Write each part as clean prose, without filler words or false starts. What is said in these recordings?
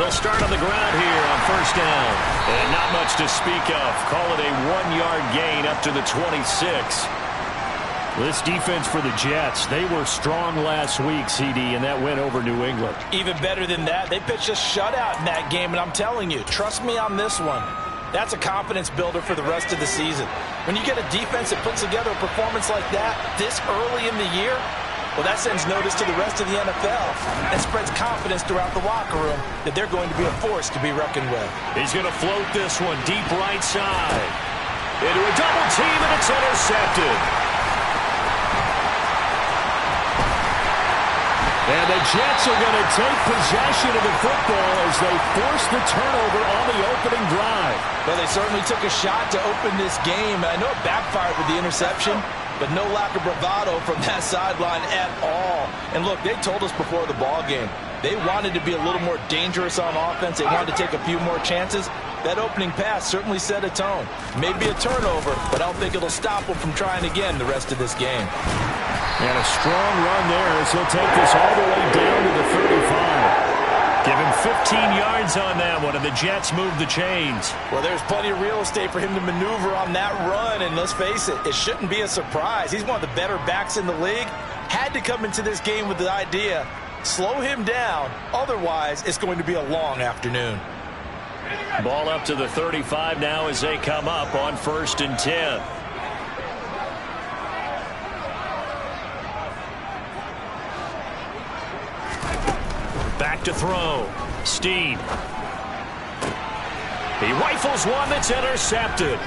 They'll start on the ground here on first down. And not much to speak of. Call it a 1-yard gain up to the 26. This defense for the Jets, they were strong last week, CD, and that went over New England. Even better than that, they pitched a shutout in that game, and I'm telling you, trust me on this one. That's a confidence builder for the rest of the season. When you get a defense that puts together a performance like that this early in the year, well, that sends notice to the rest of the NFL and spreads confidence throughout the locker room that they're going to be a force to be reckoned with. He's going to float this one deep right side. Into a double team, and it's intercepted. And the Jets are going to take possession of the football as they force the turnover on the opening drive. Well, they certainly took a shot to open this game. I know it backfired with the interception, but no lack of bravado from that sideline at all. And look, they told us before the ball game, they wanted to be a little more dangerous on offense. They wanted to take a few more chances. That opening pass certainly set a tone. Maybe a turnover, but I don't think it'll stop them from trying again the rest of this game. And a strong run there as he'll take this all the way down to the 35. Give him 15 yards on that one, and the Jets move the chains. Well, there's plenty of real estate for him to maneuver on that run, and let's face it, it shouldn't be a surprise. He's one of the better backs in the league. Had to come into this game with the idea, slow him down, otherwise it's going to be a long afternoon. Ball up to the 35 now as they come up on 1st and 10. Back to throw. Steen. He rifles one that's intercepted.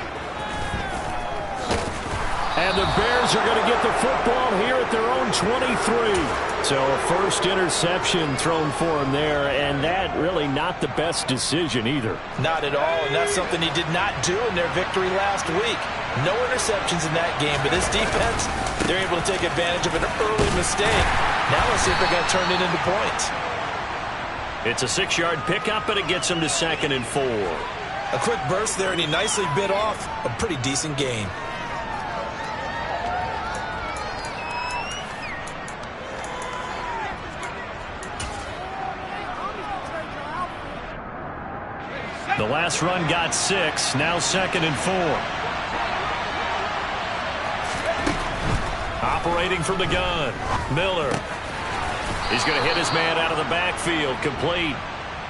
And the Bears are going to get the football here at their own 23. So a first interception thrown for him there, and that really not the best decision either. Not at all, and that's something he did not do in their victory last week. No interceptions in that game, but this defense, they're able to take advantage of an early mistake. Now let's see if they're going to turn it into points. It's a 6-yard pickup, and it gets him to 2nd and 4. A quick burst there, and he nicely bit off a pretty decent gain. The last run got 6, now 2nd and 4. Operating from the gun, Miller. He's going to hit his man out of the backfield, complete.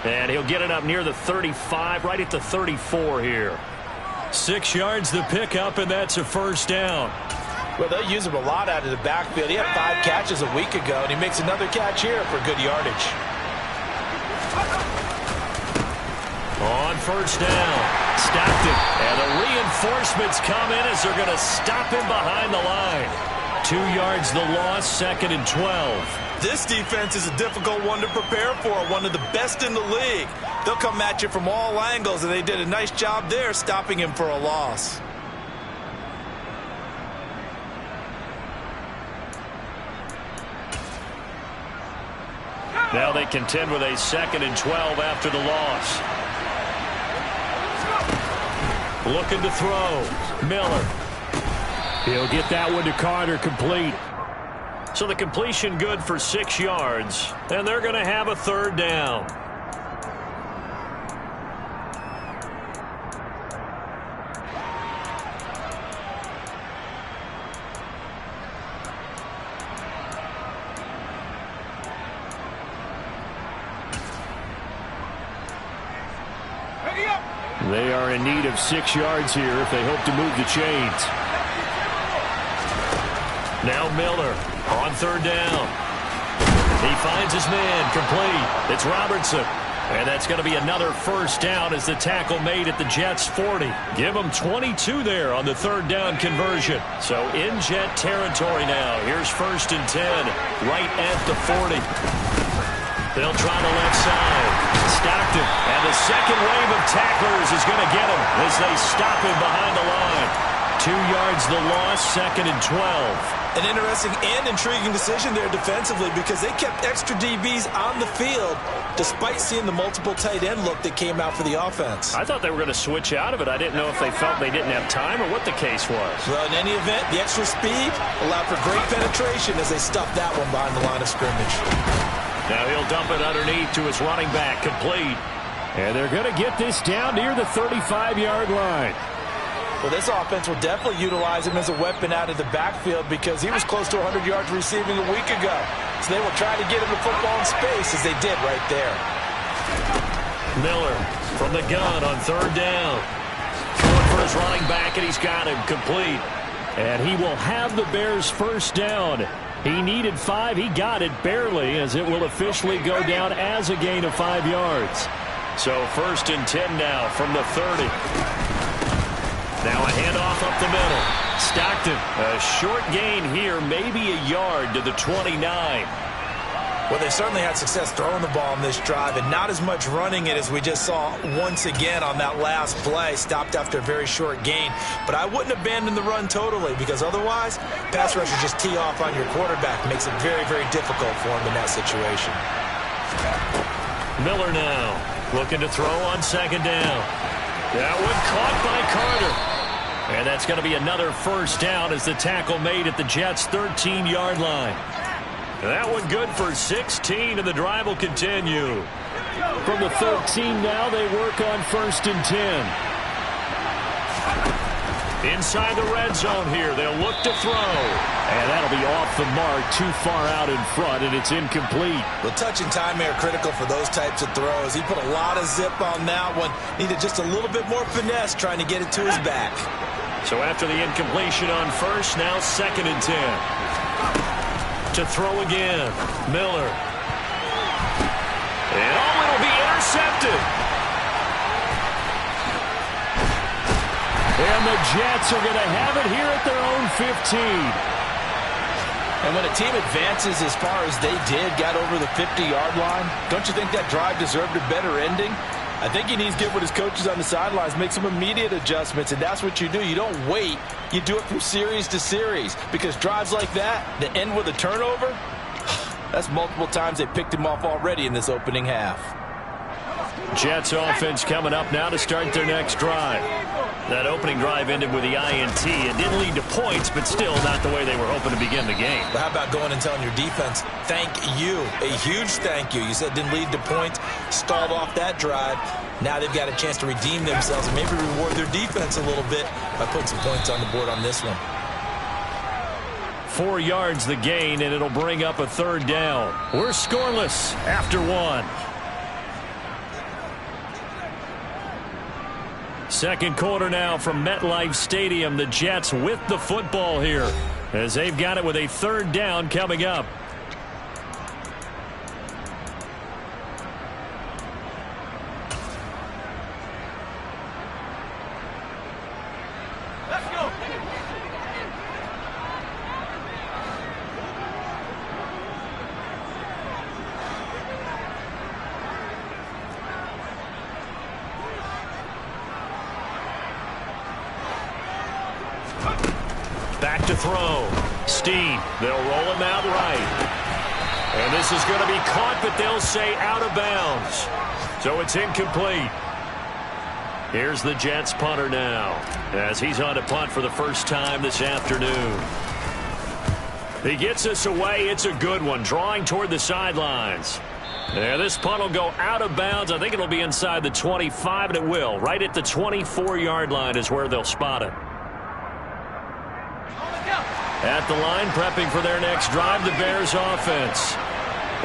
And he'll get it up near the 35, right at the 34 here. 6 yards the pickup, and that's a first down. Well, they'll use him a lot out of the backfield. He had 5 catches a week ago, and he makes another catch here for good yardage. On first down, Stockton. And the reinforcements come in as they're going to stop him behind the line. 2 yards the loss, 2nd and 12. This defense is a difficult one to prepare for, one of the best in the league. They'll come at you from all angles, and they did a nice job there stopping him for a loss. Now they contend with a 2nd and 12 after the loss. Looking to throw. Miller. He'll get that one to Carter, complete. So the completion good for 6 yards, and they're going to have a 3rd down. They are in need of 6 yards here if they hope to move the chains. Now Miller on 3rd down. He finds his man, complete. It's Robertson. And that's going to be another first down as the tackle made at the Jets' 40. Give them 22 there on the 3rd down conversion. So in Jet territory now. Here's 1st and 10, right at the 40. They'll try the left side. Stockton. And the second wave of tacklers is going to get him as they stop him behind the line. 2 yards the loss, 2nd and 12. An interesting and intriguing decision there defensively because they kept extra DBs on the field despite seeing the multiple tight end look that came out for the offense. I thought they were going to switch out of it. I didn't know if they felt they didn't have time or what the case was. Well, in any event, the extra speed allowed for great penetration as they stuffed that one behind the line of scrimmage. Now he'll dump it underneath to his running back, complete. And they're going to get this down near the 35-yard line. Well, this offense will definitely utilize him as a weapon out of the backfield because he was close to 100 yards receiving a week ago. So they will try to get him the football in space as they did right there. Miller from the gun on third down. Throwing for his running back, and he's got him complete. And he will have the Bears first down. He needed 5. He got it barely as it will officially go down as a gain of 5 yards. So 1st and 10 now from the 30. Now a handoff up the middle. Stockton, a short gain here, maybe a yard to the 29. Well, they certainly had success throwing the ball on this drive and not as much running it as we just saw once again on that last play. Stopped after a very short gain. But I wouldn't abandon the run totally because otherwise, pass rushers just tee off on your quarterback. Makes it very, very difficult for him in that situation. Miller now looking to throw on 2nd down. That one caught by Carter. And that's going to be another first down as the tackle made at the Jets' 13-yard line. That one good for 16, and the drive will continue. From the 13 now, they work on 1st and 10. Inside the red zone here, they'll look to throw. And that'll be off the mark, too far out in front, and it's incomplete. The touch and time are critical for those types of throws. He put a lot of zip on that one. Needed just a little bit more finesse trying to get it to his back. So after the incompletion on 1st, now 2nd and 10. To throw again, Miller. And it'll be intercepted. And the Jets are going to have it here at their own 15. And when a team advances as far as they did, got over the 50-yard line, don't you think that drive deserved a better ending? I think he needs to get with his coaches on the sidelines, make some immediate adjustments, and that's what you do. You don't wait. You do it from series to series because drives like that end with a turnover, that's multiple times they picked him off already in this opening half. Jets offense coming up now to start their next drive. That opening drive ended with the INT. It didn't lead to points, but still not the way they were hoping to begin the game. But how about going and telling your defense, thank you, a huge thank you. You said it didn't lead to points, stalled off that drive. Now they've got a chance to redeem themselves and maybe reward their defense a little bit by putting some points on the board on this one. 4 yards the gain, and it'll bring up a 3rd down. We're scoreless after 1. Second quarter now from MetLife Stadium. The Jets with the football here as they've got it with a 3rd down coming up. Let's go. Back to throw. Steen. They'll roll him out right. And this is going to be caught, but they'll say out of bounds. So it's incomplete. Here's the Jets punter now as he's on to punt for the first time this afternoon. He gets us away. It's a good one, drawing toward the sidelines. Yeah, this punt will go out of bounds. I think it'll be inside the 25, and it will. Right at the 24-yard line is where they'll spot it. At the line, prepping for their next drive, the Bears offense.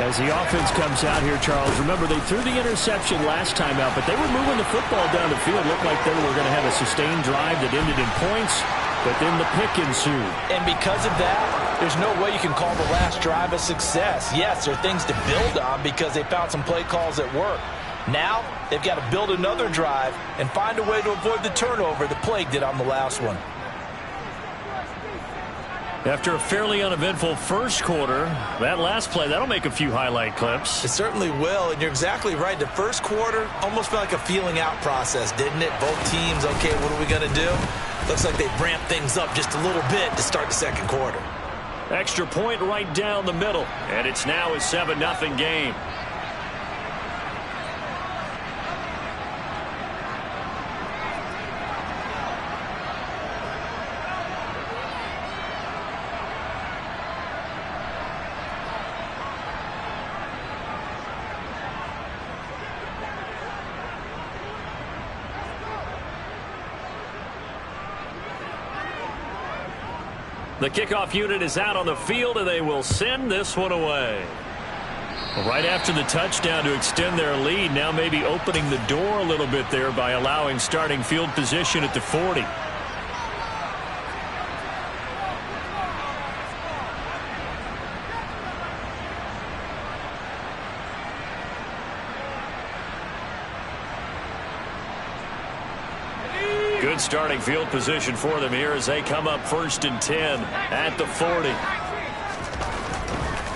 As the offense comes out here, Charles, remember they threw the interception last time out, but they were moving the football down the field. Looked like they were going to have a sustained drive that ended in points, but then the pick ensued. And because of that, there's no way you can call the last drive a success. Yes, there are things to build on because they found some play calls that work. Now, they've got to build another drive and find a way to avoid the turnover the plague did on the last one. After a fairly uneventful first quarter, that last play, that'll make a few highlight clips. It certainly will, and you're exactly right. The first quarter almost felt like a feeling out process, didn't it? Both teams, okay, what are we going to do? Looks like they've ramped things up just a little bit to start the second quarter. Extra point right down the middle, and it's now a 7-0 game. The kickoff unit is out on the field, and they will send this one away. Right after the touchdown to extend their lead, now maybe opening the door a little bit there by allowing starting field position at the 40. Good starting field position for them here as they come up 1st and 10 at the 40.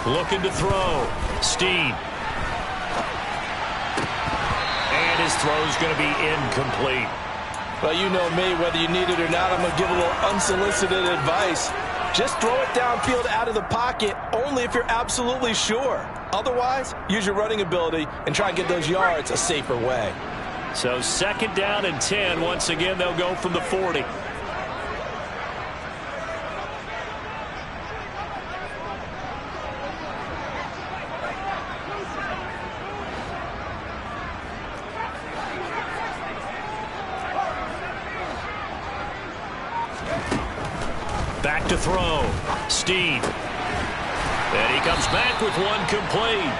Looking to throw. Steen. And his throw's going to be incomplete. Well, you know me, whether you need it or not, I'm going to give a little unsolicited advice. Just throw it downfield out of the pocket only if you're absolutely sure. Otherwise, use your running ability and try and get those yards a safer way. So 2nd down and 10. Once again, they'll go from the 40. Back to throw. Steen. And he comes back with one complete.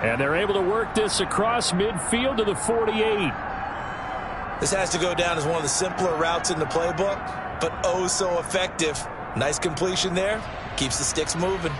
And they're able to work this across midfield to the 48. This has to go down as one of the simpler routes in the playbook, but oh so effective. Nice completion there. Keeps the sticks moving.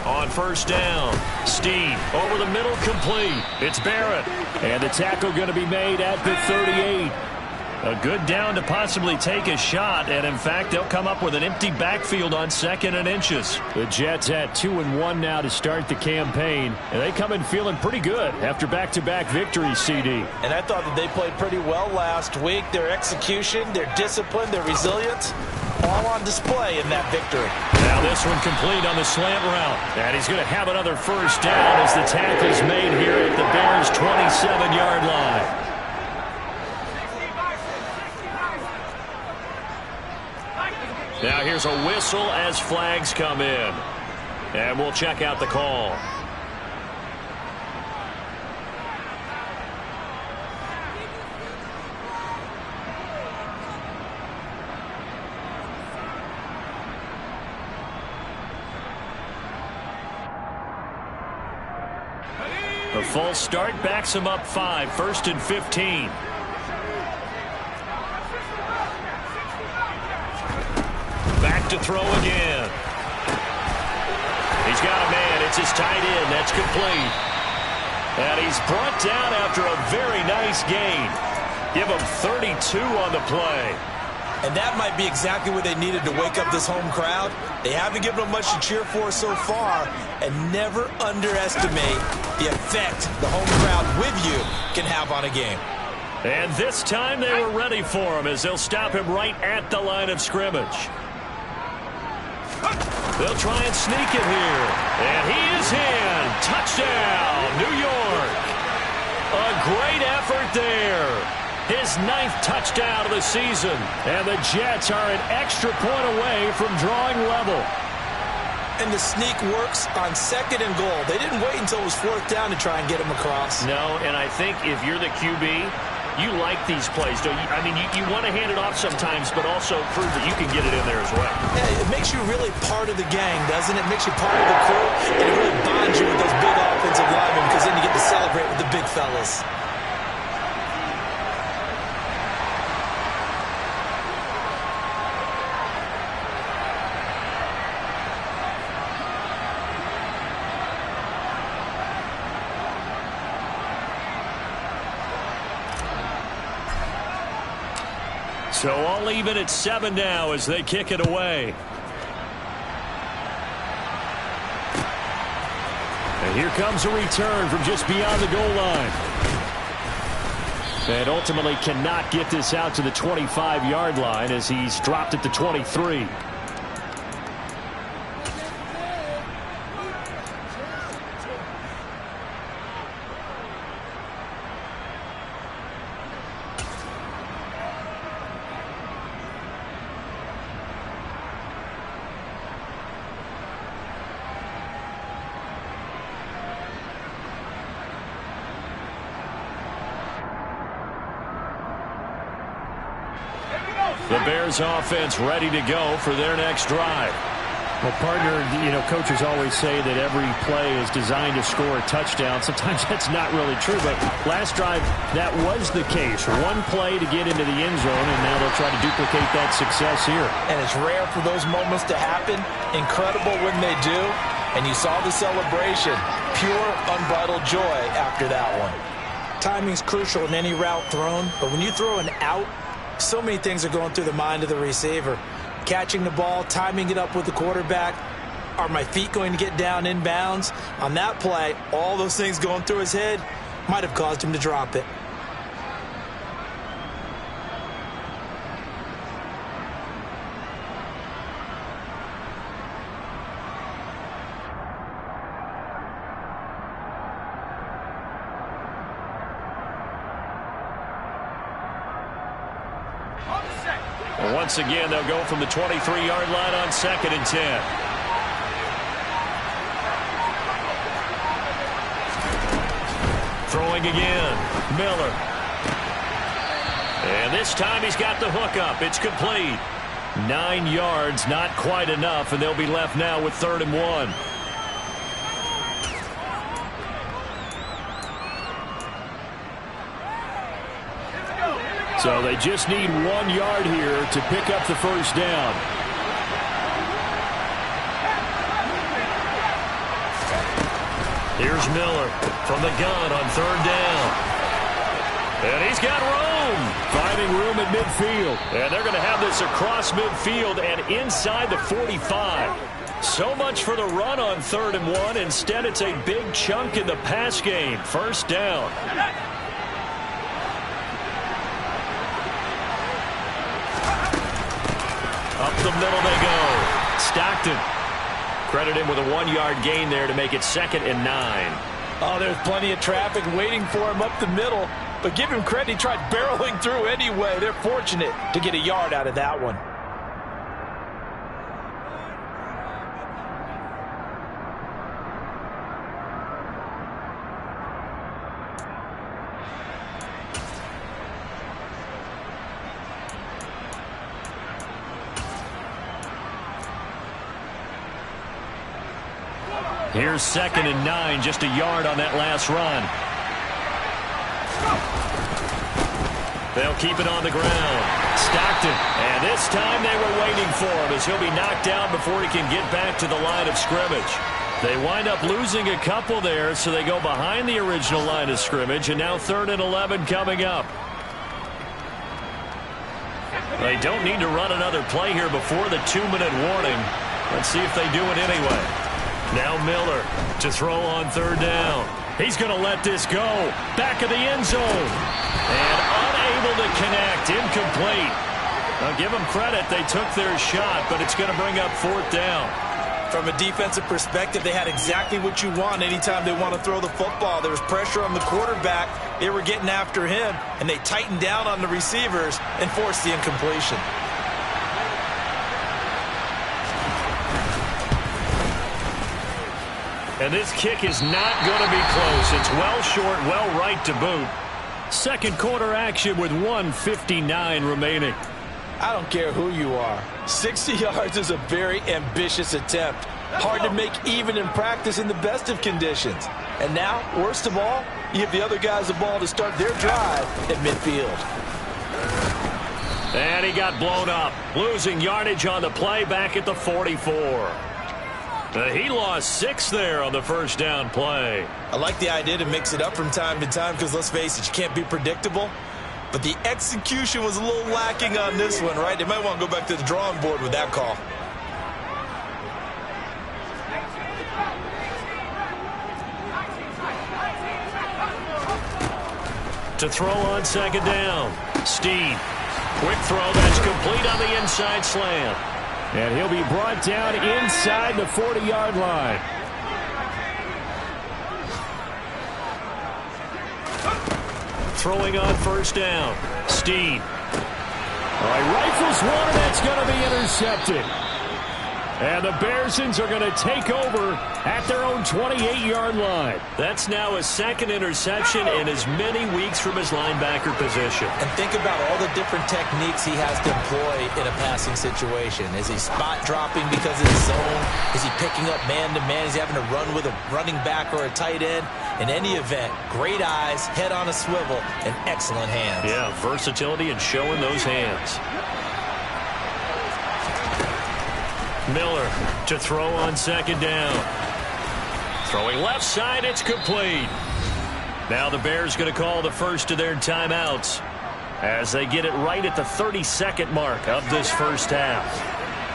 On 1st down, Steen over the middle, complete. It's Barrett. And the tackle going to be made at the 38. A good down to possibly take a shot, and in fact, they'll come up with an empty backfield on 2nd and inches. The Jets at 2-1 now to start the campaign, and they come in feeling pretty good after back-to-back victories, CD. And I thought that they played pretty well last week. Their execution, their discipline, their resilience, all on display in that victory. Now this one complete on the slant route, and he's going to have another 1st down as the tackle's made here at the Bears' 27-yard line. Now here's a whistle as flags come in. And we'll check out the call. The false start backs him up 5, 1st and 15. Back to throw again. He's got a man. It's his tight end. That's complete. And he's brought down after a very nice gain. Give him 32 on the play. And that might be exactly what they needed to wake up this home crowd. They haven't given them much to cheer for so far. And never underestimate the effect the home crowd with you can have on a game. And this time they were ready for him as they'll stop him right at the line of scrimmage. They'll try and sneak it here. And he is in. Touchdown, New York. A great effort there. His 9th touchdown of the season. And the Jets are an extra point away from drawing level. And the sneak works on 2nd and goal. They didn't wait until it was 4th down to try and get him across. No, and I think if you're the QB, you like these plays, don't you? I mean, you want to hand it off sometimes, but also prove that you can get it in there as well. Yeah, it makes you really part of the gang, doesn't it? It makes you part of the crew, and it really bonds you with those big offensive linemen because then you get to celebrate with the big fellas. So all even at 7 now as they kick it away. And here comes a return from just beyond the goal line. And ultimately cannot get this out to the 25-yard line as he's dropped at the 23. The Bears offense ready to go for their next drive. Well, partner, coaches always say that every play is designed to score a touchdown. Sometimes that's not really true, but last drive, that was the case. One play to get into the end zone, and now they'll try to duplicate that success here. And it's rare for those moments to happen. Incredible when they do. And you saw the celebration. Pure, unbridled joy after that one. Timing's crucial in any route thrown, but when you throw an out, so many things are going through the mind of the receiver. Catching the ball, timing it up with the quarterback. Are my feet going to get down inbounds? On that play, all those things going through his head might have caused him to drop it. Once again, they'll go from the 23-yard line on 2nd and 10. Throwing again. Miller. And this time he's got the hook up. It's complete. 9 yards, not quite enough, and they'll be left now with 3rd and 1. So they just need 1 yard here to pick up the first down. Here's Miller from the gun on 3rd down. And he's got room. Finding room at midfield. And they're going to have this across midfield and inside the 45. So much for the run on 3rd and 1. Instead, it's a big chunk in the pass game. First down. Up the middle they go. Stockton. Credit him with a 1-yard gain there to make it 2nd and 9. Oh, there's plenty of traffic waiting for him up the middle. But give him credit, he tried barreling through anyway. They're fortunate to get a yard out of that one. Here's 2nd and 9, just a yard on that last run. They'll keep it on the ground. Stockton, and this time they were waiting for him as he'll be knocked down before he can get back to the line of scrimmage. They wind up losing a couple there, so they go behind the original line of scrimmage, and now 3rd and 11 coming up. They don't need to run another play here before the 2-minute warning. Let's see if they do it anyway. Now Miller to throw on 3rd down. He's going to let this go. Back of the end zone. And unable to connect. Incomplete. I'll give them credit. They took their shot, but it's going to bring up 4th down. From a defensive perspective, they had exactly what you want anytime they want to throw the football. There was pressure on the quarterback. They were getting after him, and they tightened down on the receivers and forced the incompletion. And this kick is not going to be close. It's well short, well right to boot. Second quarter action with 1:59 remaining. I don't care who you are. 60 yards is a very ambitious attempt. Hard to make even in practice in the best of conditions. And now, worst of all, you give the other guys the ball to start their drive at midfield. And he got blown up. Losing yardage on the play back at the 44. He lost 6 there on the first down play. I like the idea to mix it up from time to time because, let's face it, you can't be predictable. But the execution was a little lacking on this one, right? They might want to go back to the drawing board with that call. To throw on 2nd down. Steen. Quick throw that's complete on the inside slant. And he'll be brought down inside the 40-yard line. Throwing on 1st down. Steen. All right, rifles one, and that's going to be intercepted. And the Bearsons are going to take over at their own 28-yard line. That's now his second interception in as many weeks from his linebacker position. And think about all the different techniques he has to employ in a passing situation. Is he spot dropping because of his zone? Is he picking up man-to-man? Is he having to run with a running back or a tight end? In any event, great eyes, head on a swivel, and excellent hands. Yeah, versatility and showing those hands. Miller to throw on second down. Throwing left side, it's complete. Now the Bears going to call the first of their timeouts as they get it right at the 32nd mark of this first half.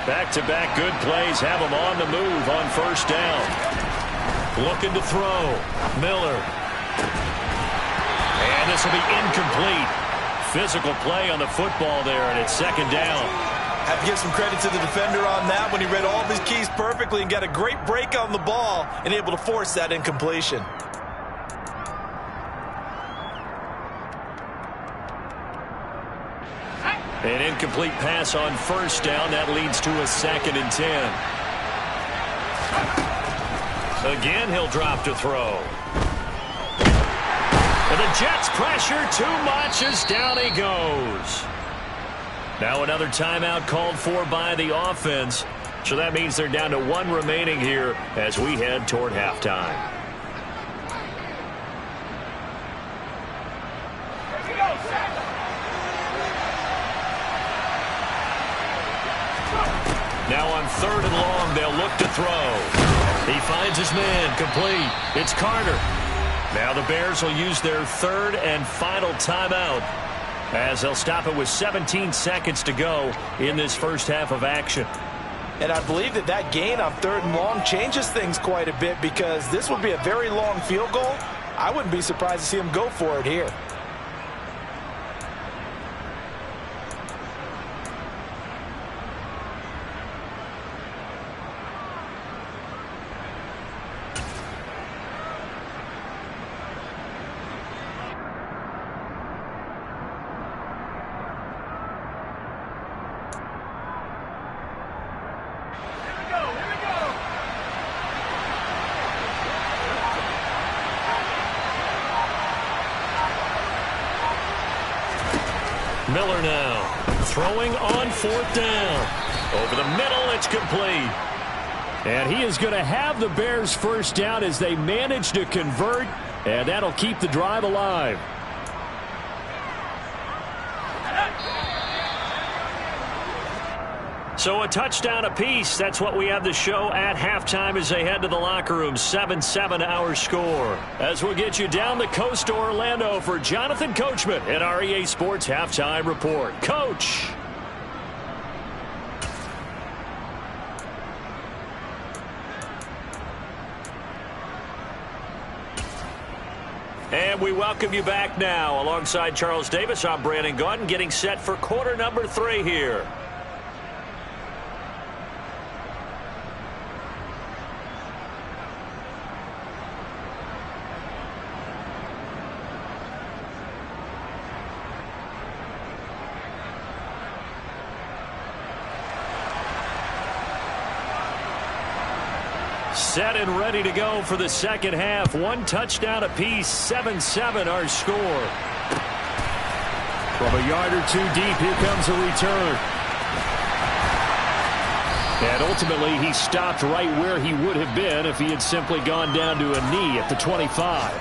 Back-to-back good plays have them on the move on first down. Looking to throw. Miller. And this will be incomplete. Physical play on the football there, and it's second down. Have to give some credit to the defender on that when he read all of his keys perfectly and got a great break on the ball and able to force that incompletion. An incomplete pass on first down. That leads to a 2nd and 10. Again, he'll drop to throw. And the Jets pressure too much as down he goes. Now another timeout called for by the offense. So that means they're down to 1 remaining here as we head toward halftime. Now on 3rd and long, they'll look to throw. He finds his man, complete. It's Carter. Now the Bears will use their 3rd and final timeout as they'll stop it with 17 seconds to go in this first half of action. And I believe that gain on 3rd and long changes things quite a bit because this would be a very long field goal. I wouldn't be surprised to see him go for it here. Miller now throwing on 4th down. Over the middle, it's complete. And he is going to have the Bears first down as they manage to convert, and that'll keep the drive alive. So a touchdown apiece. That's what we have to show at halftime as they head to the locker room. 7-7 our score. As we'll get you down the coast to Orlando for Jonathan Coachman at our EA Sports Halftime Report. Coach. And we welcome you back now. Alongside Charles Davis, I'm Brandon Gaudin, getting set for quarter number 3 here. Set and ready to go for the second half. 1 touchdown apiece. 7-7 our score. From a yard or 2 deep, here comes a return. And ultimately, he stopped right where he would have been if he had simply gone down to a knee at the 25.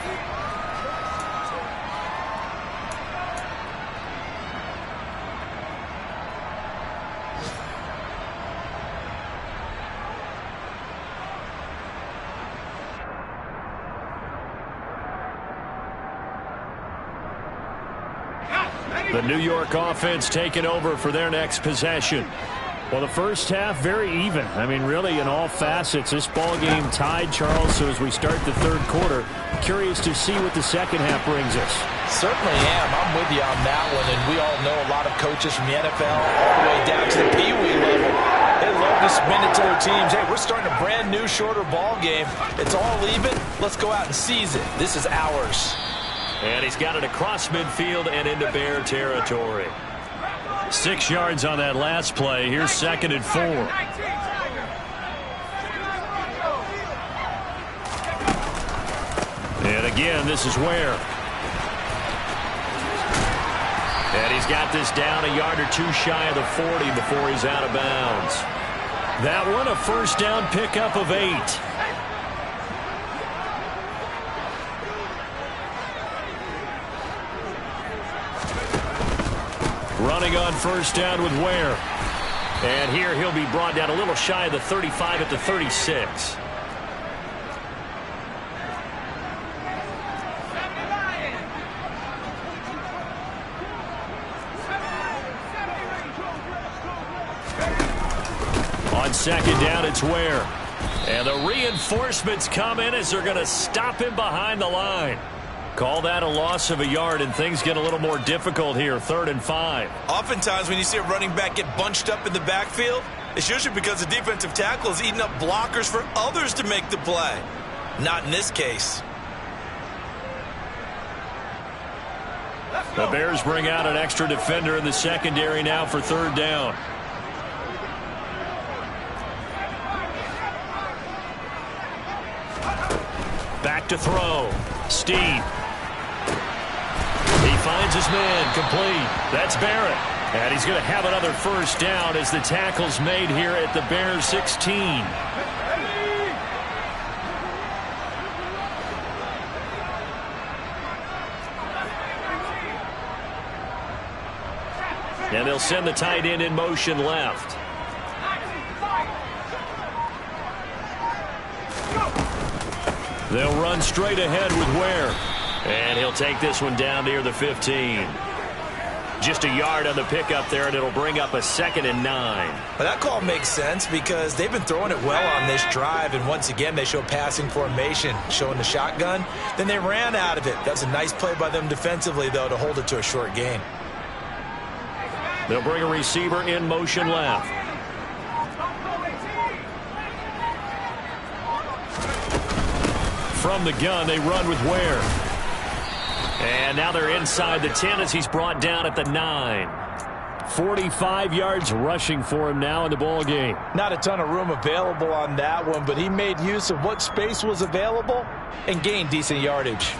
The New York offense taking over for their next possession. Well, the first half, very even. I mean, really, in all facets, this ball game tied, Charles. So as we start the 3rd quarter, curious to see what the second half brings us. Certainly am. I'm with you on that one. And we all know a lot of coaches from the NFL all the way down to the Pee Wee level. They love to spin it to their teams. Hey, we're starting a brand new, shorter ball game. It's all even. Let's go out and seize it. This is ours. And he's got it across midfield and into Bear territory. 6 yards on that last play. Here's 2nd and 4. Again, this is Ware. And he's got this down a yard or two shy of the 40 before he's out of bounds. That one, a first down pickup of 8. Running on first down with Ware. And here he'll be brought down a little shy of the 35 at the 36. On second down, it's Ware. And the reinforcements come in as they're going to stop him behind the line. Call that a loss of a yard, and things get a little more difficult here, 3rd and 5. Oftentimes when you see a running back get bunched up in the backfield, it's usually because the defensive tackle is eating up blockers for others to make the play. Not in this case. The Bears bring out an extra defender in the secondary now for 3rd down. Back to throw. Steen. He finds his man, complete. That's Barrett. And he's going to have another first down as the tackle's made here at the Bears 16. And they'll send the tight end in motion left. They'll run straight ahead with Ware. And he'll take this one down near the 15. Just a yard on the pickup there, and it'll bring up a 2nd and 9. But that call makes sense because they've been throwing it well on this drive, and once again they show passing formation, showing the shotgun. Then they ran out of it. That's a nice play by them defensively, though, to hold it to a short gain. They'll bring a receiver in motion left. From the gun, they run with Ware. And now they're inside the 10 as he's brought down at the 9. 45 yards rushing for him now in the ball game. Not a ton of room available on that one, but he made use of what space was available and gained decent yardage.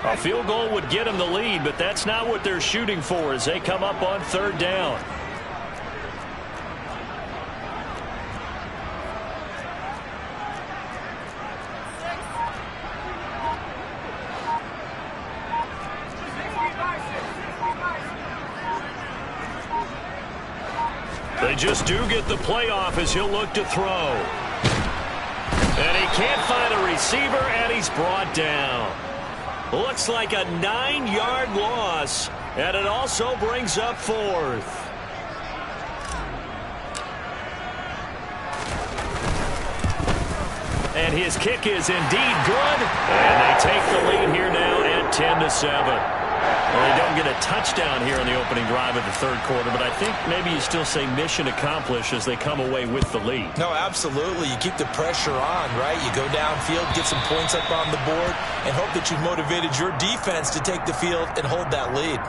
A field goal would get him the lead, but that's not what they're shooting for as they come up on 3rd down. They just do get the playoff as he'll look to throw. And he can't find a receiver, and he's brought down. Looks like a 9-yard loss, and it also brings up 4th. And his kick is indeed good, and they take the lead here now at 10-7. Well, they don't get a touchdown here in the opening drive of the 3rd quarter, but I think maybe you still say mission accomplished as they come away with the lead. No, absolutely. You keep the pressure on, right? You go downfield, get some points up on the board, and hope that you've motivated your defense to take the field and hold that lead.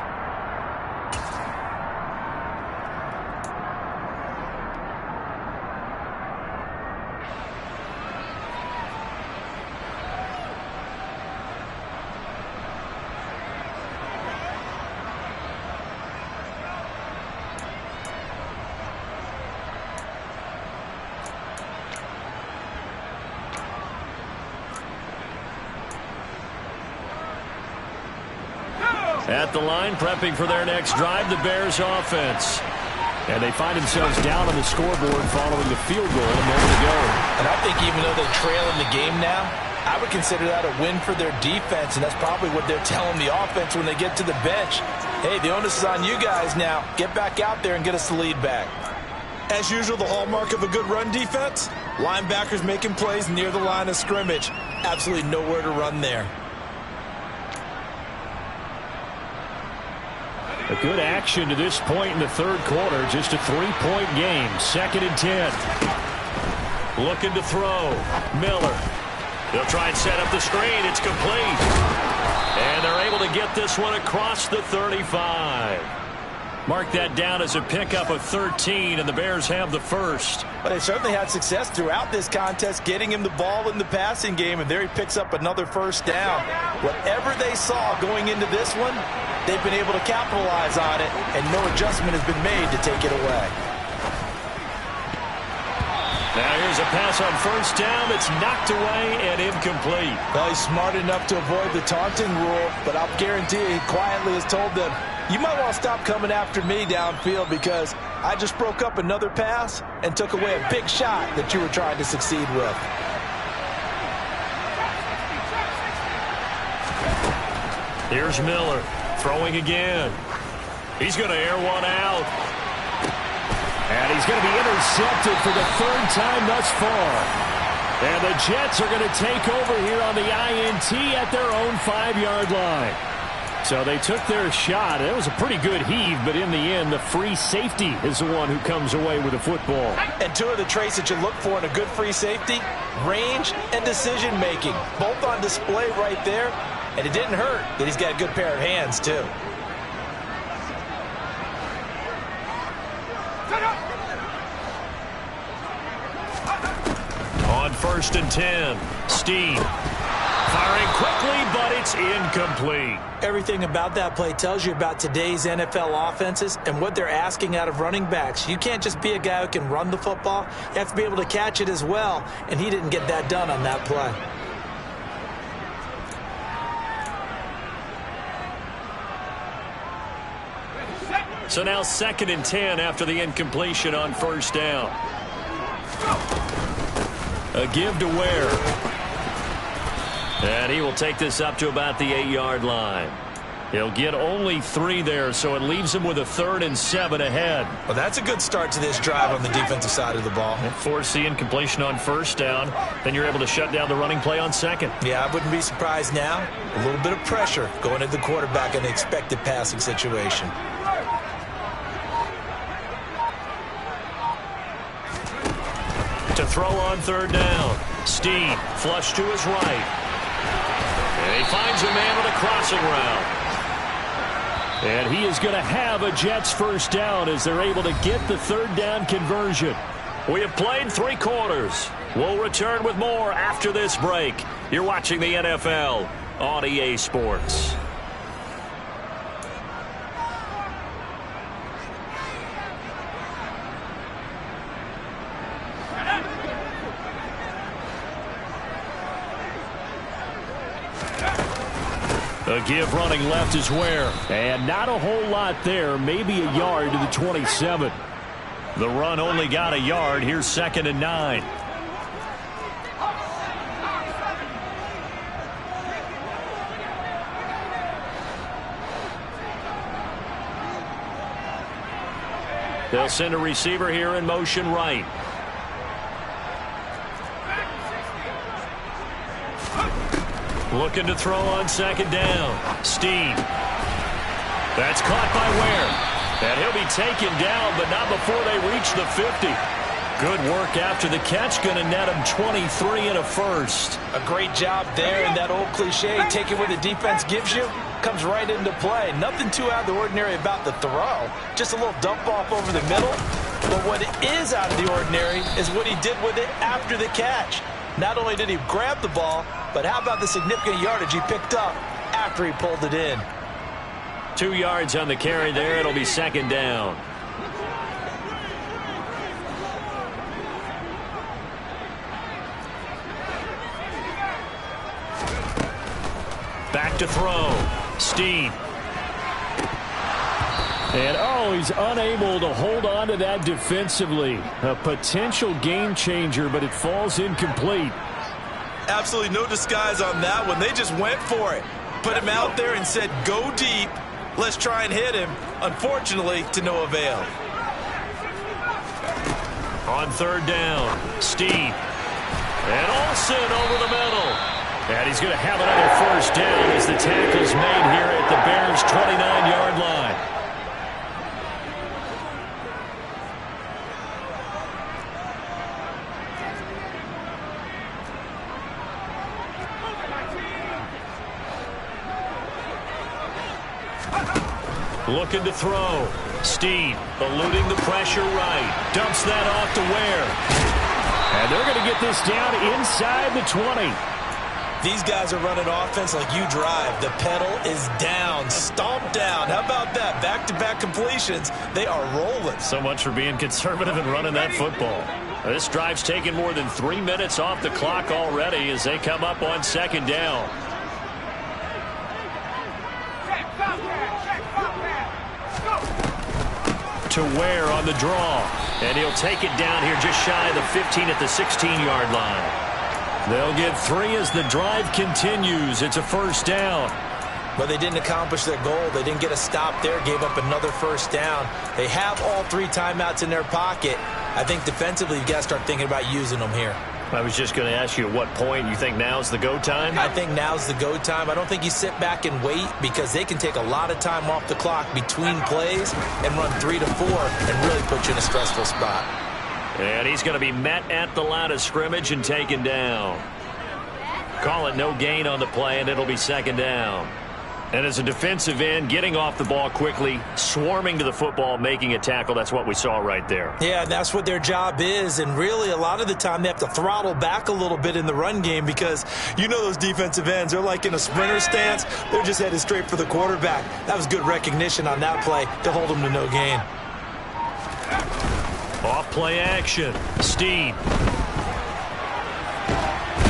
At the line, prepping for their next drive, the Bears offense. And they find themselves down on the scoreboard following the field goal a moment ago. And I think even though they trail in the game now, I would consider that a win for their defense, and that's probably what they're telling the offense when they get to the bench. Hey, the onus is on you guys now. Get back out there and get us the lead back. As usual, the hallmark of a good run defense, linebackers making plays near the line of scrimmage. Absolutely nowhere to run there. A good action to this point in the 3rd quarter. Just a 3-point game. 2nd and 10. Looking to throw. Miller. They'll try and set up the screen. It's complete. And they're able to get this one across the 35. Mark that down as a pickup of 13, and the Bears have the first. But they certainly had success throughout this contest, getting him the ball in the passing game, and there he picks up another first down. Whatever they saw going into this one, they've been able to capitalize on it, and no adjustment has been made to take it away. Now here's a pass on first down that's knocked away and incomplete. Well, he's smart enough to avoid the taunting rule, but I'll guarantee he quietly has told them, you might want to stop coming after me downfield because I just broke up another pass and took away a big shot that you were trying to succeed with. Here's Miller throwing again. He's going to air one out. And he's going to be intercepted for the third time thus far. And the Jets are going to take over here on the INT at their own 5-yard line. So they took their shot. It was a pretty good heave, but in the end, the free safety is the one who comes away with the football. And two of the traits that you look for in a good free safety, range and decision-making, both on display right there. And it didn't hurt that he's got a good pair of hands, too. On 1st and 10, Steve firing quickly, but it's incomplete. Everything about that play tells you about today's NFL offenses and what they're asking out of running backs. You can't just be a guy who can run the football. You have to be able to catch it as well, and he didn't get that done on that play. So now 2nd and 10 after the incompletion on first down. A give to Ware. And he will take this up to about the 8-yard line. He'll get only 3 there, so it leaves him with a 3rd and 7 ahead. Well, that's a good start to this drive on the defensive side of the ball. Force the incompletion on first down. Then you're able to shut down the running play on 2nd. Yeah, I wouldn't be surprised now. A little bit of pressure going at the quarterback in the expected passing situation. To throw on 3rd down. Steve flush to his right. And he finds a man on a crossing route. And he is going to have a Jets first down as they're able to get the 3rd down conversion. We have played 3 quarters. We'll return with more after this break. You're watching the NFL on EA Sports. A give running left is Ware. And not a whole lot there. Maybe a yard to the 27. The run only got a yard. Here's 2nd and 9. They'll send a receiver here in motion right. Looking to throw on 2nd down. Steve. That's caught by Ware. And he'll be taken down, but not before they reach the 50. Good work after the catch. Going to net him 23 and a first. A great job there, and that old cliche, take it where the defense gives you, comes right into play. Nothing too out of the ordinary about the throw. Just a little dump off over the middle. But what is out of the ordinary is what he did with it after the catch. Not only did he grab the ball, but how about the significant yardage he picked up after he pulled it in? 2 yards on the carry there. It'll be 2nd down. Back to throw. Steve. And, he's unable to hold on to that defensively. A potential game changer, but it falls incomplete. Absolutely no disguise on that one. They just went for it. Put him out there and said, go deep. Let's try and hit him. Unfortunately, to no avail. On 3rd down, Steve. And Olsen over the middle. And he's going to have another first down as the tackle's made here at the Bears' 29-yard line. Looking to throw. Steed eluding the pressure right. Dumps that off to Ware. And they're going to get this down inside the 20. These guys are running offense like you drive. The pedal is down, stomped down. How about that? Back-to-back completions. They are rolling. So much for being conservative and running that football. This drive's taken more than 3 minutes off the clock already as they come up on second down. To Ware on the draw. And he'll take it down here just shy of the 15 at the 16-yard line. They'll get 3 as the drive continues. It's a first down. But they didn't accomplish their goal. They didn't get a stop there, gave up another first down. They have all 3 timeouts in their pocket. I think defensively you've got to start thinking about using them here. I was just going to ask you at what point you think now's the go time? I think now's the go time. I don't think you sit back and wait because they can take a lot of time off the clock between plays and run 3 to 4 and really put you in a stressful spot. And he's going to be met at the line of scrimmage and taken down. Call it no gain on the play, and it'll be second down. And as a defensive end, getting off the ball quickly, swarming to the football, making a tackle, that's what we saw right there. Yeah, that's what their job is. And really, a lot of the time, they have to throttle back a little bit in the run game because you know those defensive ends, they're like in a sprinter stance. They're just headed straight for the quarterback. That was good recognition on that play to hold them to no gain. Off play action. Steed.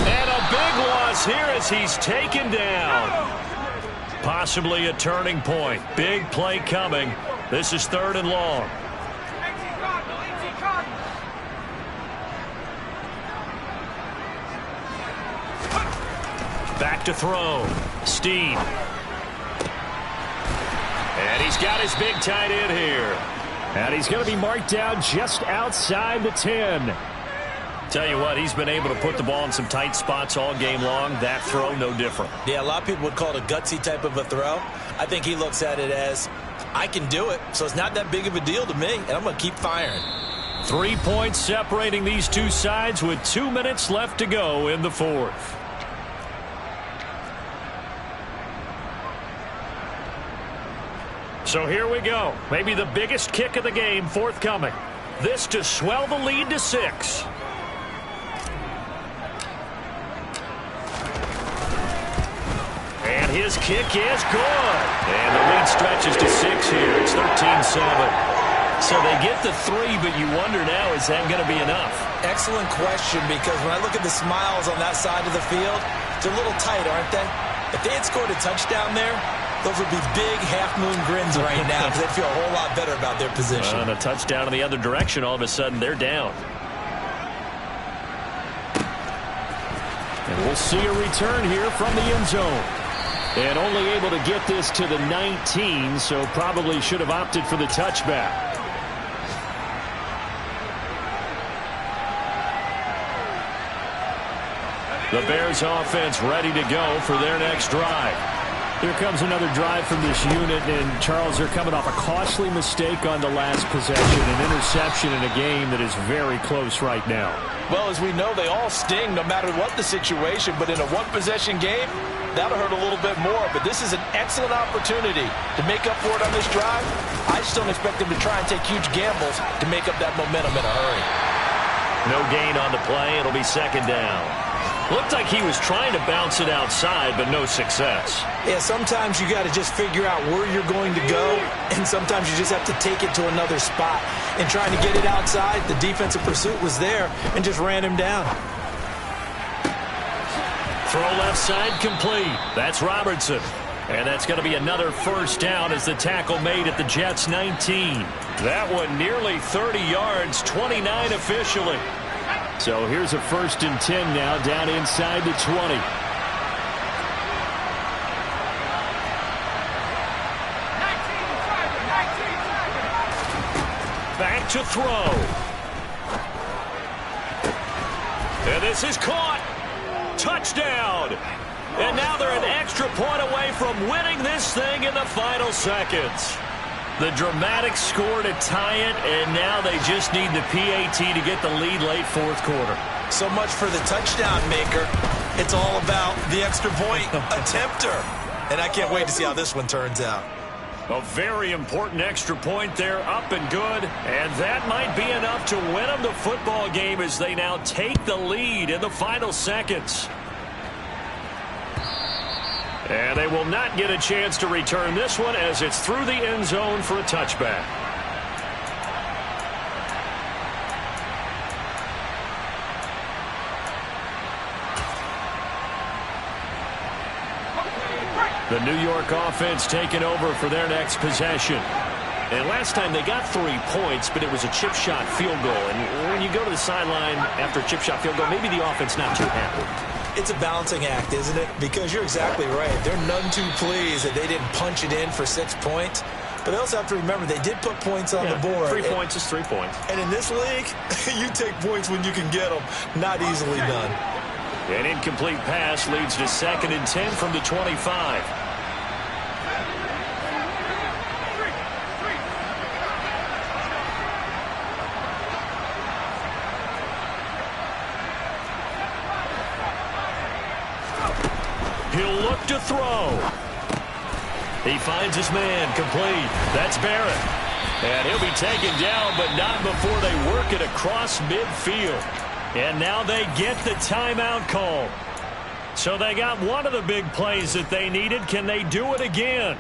And a big loss here as he's taken down. Possibly a turning point. Big play coming. This is 3rd and long. Back to throw. Steed. And he's got his big tight end here. And he's going to be marked down just outside the 10. Tell you what, he's been able to put the ball in some tight spots all game long. That throw, no different. Yeah, a lot of people would call it a gutsy type of a throw. I think he looks at it as, I can do it, so it's not that big of a deal to me, and I'm going to keep firing. 3 points separating these two sides with 2 minutes left to go in the 4th. So here we go. Maybe the biggest kick of the game forthcoming. This to swell the lead to 6. And his kick is good. And the lead stretches to 6 here. It's 13-7. So they get the 3, but you wonder now, is that going to be enough? Excellent question, because when I look at the smiles on that side of the field, they're a little tight, aren't they? If they had scored a touchdown there, those would be big half-moon grins right now because they'd feel a whole lot better about their position. And a touchdown in the other direction, all of a sudden they're down. And we'll see a return here from the end zone. And only able to get this to the 19, so probably should have opted for the touchback. The Bears offense ready to go for their next drive. Here comes another drive from this unit, and Charles, they're coming off a costly mistake on the last possession, an interception in a game that is very close right now. Well, as we know, they all sting no matter what the situation, but in a one-possession game, that'll hurt a little bit more. But this is an excellent opportunity to make up for it on this drive. I just don't expect them to try and take huge gambles to make up that momentum in a hurry. No gain on the play. It'll be second down. Looked like he was trying to bounce it outside, but no success. Yeah, sometimes you got to just figure out where you're going to go, and sometimes you just have to take it to another spot. And trying to get it outside, the defensive pursuit was there and just ran him down. Throw left side complete. That's Robertson. And that's going to be another first down as the tackle made at the Jets' 19. That one nearly 30 yards, 29 officially. So here's a 1st and 10 now, down inside the 20. Back to throw. And this is caught. Touchdown. And now they're an extra point away from winning this thing in the final seconds. The dramatic score to tie it, and now they just need the PAT to get the lead late 4th quarter. So much for the touchdown maker. It's all about the extra point attempter. And I can't wait to see how this one turns out. A very important extra point there, up and good. And that might be enough to win them the football game as they now take the lead in the final seconds. And they will not get a chance to return this one as it's through the end zone for a touchback. The New York offense taking over for their next possession. And last time they got 3 points, but it was a chip shot field goal. And when you go to the sideline after a chip shot field goal, maybe the offense not too happy. It's a balancing act, isn't it? Because you're exactly right. They're none too pleased that they didn't punch it in for 6 points. But they also have to remember they did put points on the board. 3 points is 3 points. And in this league, you take points when you can get them. Not easily done. An incomplete pass leads to 2nd and 10 from the 25. He'll look to throw. He finds his man complete. That's Barrett. And he'll be taken down, but not before they work it across midfield. And now they get the timeout call. So they got one of the big plays that they needed. Can they do it again?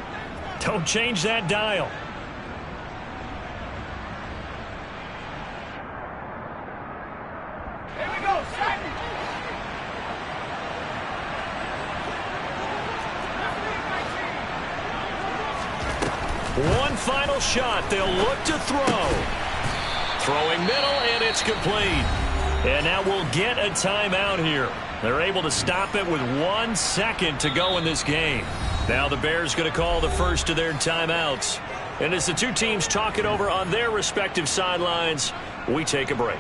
Don't change that dial. Here we go, second. One final shot. They'll look to throw. Throwing middle, and it's complete. And now we'll get a timeout here. They're able to stop it with 1 second to go in this game. Now the Bears going to call the first of their timeouts. And as the two teams talk it over on their respective sidelines, we take a break.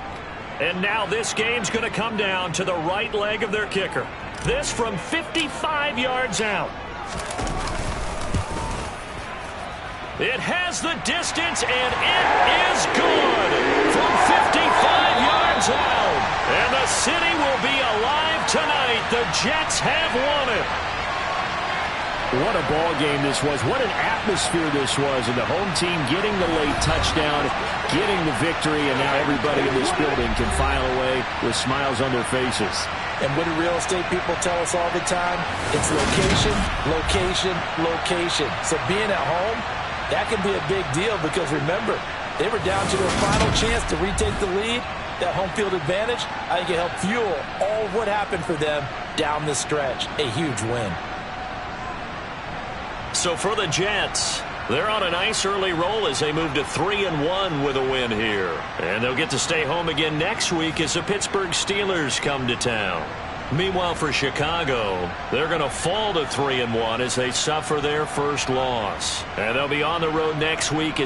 And now this game's going to come down to the right leg of their kicker. This from 55 yards out. It has the distance, and it is good from 55 yards out. And the city will be alive tonight. The Jets have won it. What a ball game this was. What an atmosphere this was. And the home team getting the late touchdown, getting the victory, and now everybody in this building can file away with smiles on their faces. And what do real estate people tell us all the time? It's location, location, location. So being at home, that can be a big deal because, remember, they were down to their final chance to retake the lead. That home field advantage, I think it helped fuel all of what happened for them down the stretch. A huge win. So for the Jets, they're on a nice early roll as they move to 3-1 with a win here. And they'll get to stay home again next week as the Pittsburgh Steelers come to town. Meanwhile, for Chicago, they're going to fall to 3-1 as they suffer their first loss. And they'll be on the road next week as